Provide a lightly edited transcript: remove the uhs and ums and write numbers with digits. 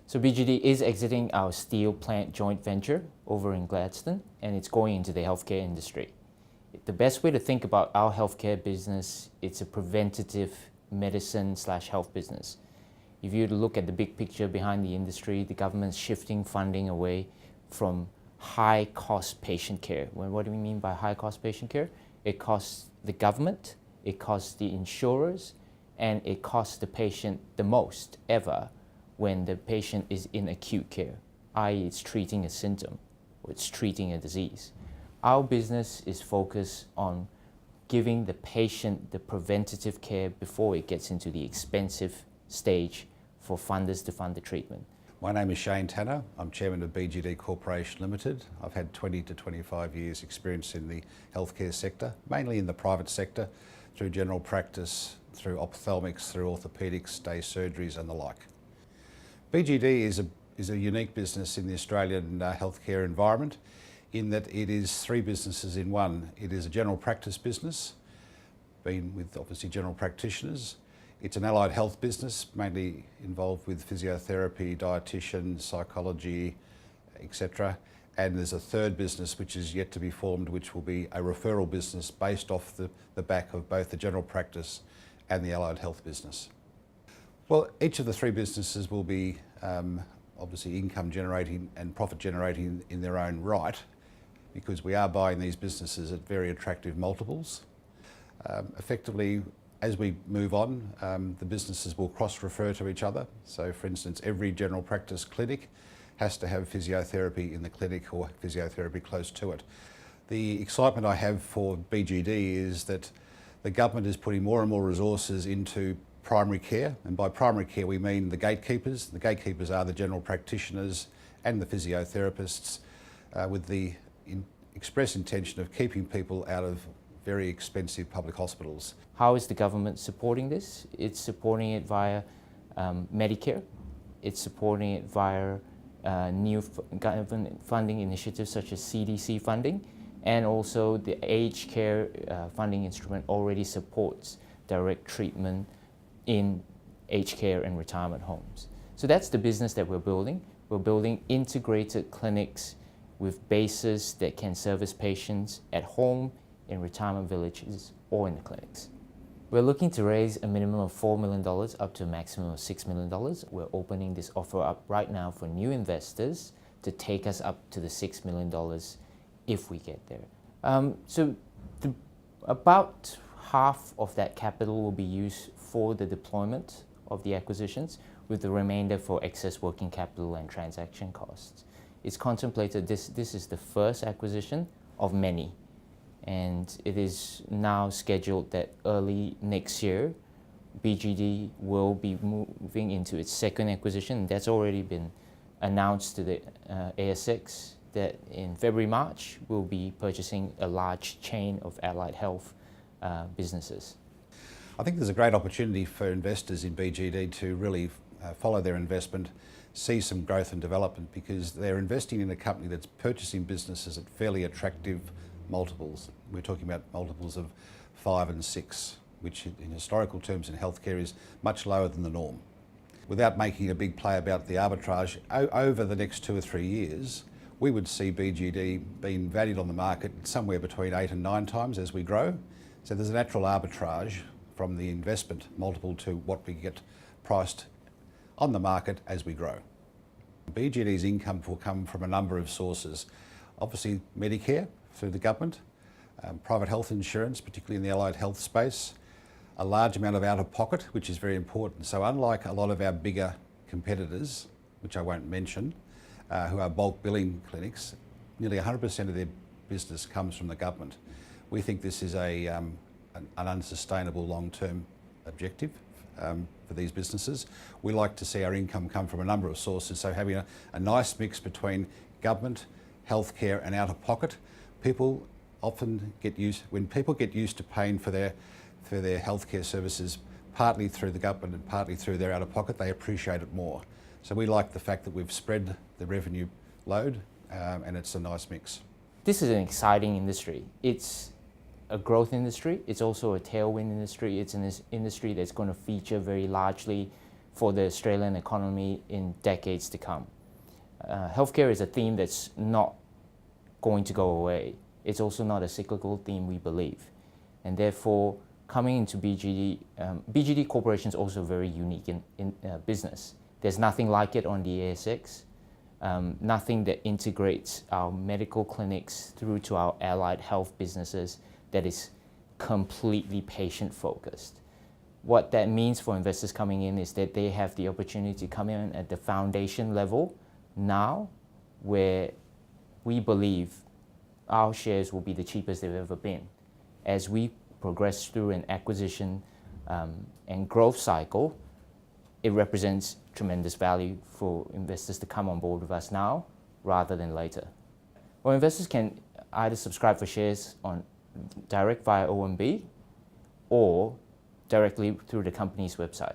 So BGD is exiting our steel plant joint venture over in Gladstone, and it's going into the healthcare industry. The best way to think about our healthcare business, it's a preventative medicine/health business. If you look at the big picture behind the industry, the government's shifting funding away from high-cost patient care. What do we mean by high-cost patient care? It costs the government, it costs the insurers, and it costs the patient the most ever when the patient is in acute care, i.e. it's treating a symptom or it's treating a disease. Our business is focused on giving the patient the preventative care before it gets into the expensive stage for funders to fund the treatment. My name is Shane Tanner. I'm Chairman of BGD Corporation Limited. I've had 20 to 25 years experience in the healthcare sector, mainly in the private sector, through general practice, through ophthalmics, through orthopaedics, day surgeries and the like. BGD is a unique business in the Australian healthcare environment in that it is three businesses in one. It is a general practice business, been with obviously general practitioners. It's an allied health business, mainly involved with physiotherapy, dietitian, psychology, etc. And there's a third business which is yet to be formed, which will be a referral business based off the back of both the general practice and the allied health business. Well, each of the three businesses will be obviously income generating and profit generating in their own right, because we are buying these businesses at very attractive multiples. Effectively, as we move on, the businesses will cross-refer to each other. So for instance, every general practice clinic has to have physiotherapy in the clinic or physiotherapy close to it. The excitement I have for BGD is that the government is putting more and more resources into primary care, and by primary care we mean the gatekeepers. The gatekeepers are the general practitioners and the physiotherapists, with the express intention of keeping people out of very expensive public hospitals. How is the government supporting this? It's supporting it via Medicare. It's supporting it via new government funding initiatives such as CDC funding, and also the aged care funding instrument already supports direct treatment in aged care and retirement homes. So that's the business that we're building. We're building integrated clinics with bases that can service patients at home, in retirement villages, or in the clinics. We're looking to raise a minimum of $4 million up to a maximum of $6 million. We're opening this offer up right now for new investors to take us up to the $6 million if we get there. About half of that capital will be used for the deployment of the acquisitions, with the remainder for excess working capital and transaction costs. It's contemplated this is the first acquisition of many, and it is now scheduled that early next year BGD will be moving into its second acquisition. That's already been announced to the ASX that in February, March we'll be purchasing a large chain of allied health businesses. I think there's a great opportunity for investors in BGD to really follow their investment, see some growth and development, because they're investing in a company that's purchasing businesses at fairly attractive multiples. We're talking about multiples of 5 and 6, which in historical terms in healthcare is much lower than the norm. Without making a big play about the arbitrage, over the next 2 or 3 years, we would see BGD being valued on the market somewhere between 8 and 9 times as we grow. So there's a natural arbitrage from the investment multiple to what we get priced on the market as we grow. BGD's income will come from a number of sources. Obviously Medicare through the government, private health insurance, particularly in the allied health space, a large amount of out-of-pocket, which is very important. So unlike a lot of our bigger competitors, which I won't mention, who are bulk billing clinics, nearly 100% of their business comes from the government. We think this is an unsustainable long-term objective for these businesses. We like to see our income come from a number of sources, so having a nice mix between government, healthcare and out-of-pocket. People often when people get used to paying for their healthcare services partly through the government and partly through their out-of-pocket, they appreciate it more. So we like the fact that we've spread the revenue load and it's a nice mix. This is an exciting industry. It's a growth industry. It's also a tailwind industry. It's an industry that's going to feature very largely for the Australian economy in decades to come. Healthcare is a theme that's not going to go away. It's also not a cyclical theme, we believe. And therefore, coming into BGD, BGD Corporation is also very unique in business. There's nothing like it on the ASX, nothing that integrates our medical clinics through to our allied health businesses that is completely patient-focused. What that means for investors coming in is that they have the opportunity to come in at the foundation level now, where we believe our shares will be the cheapest they've ever been. As we progress through an acquisition and growth cycle, it represents tremendous value for investors to come on board with us now rather than later. Well, investors can either subscribe for shares on direct via OMB or directly through the company's website.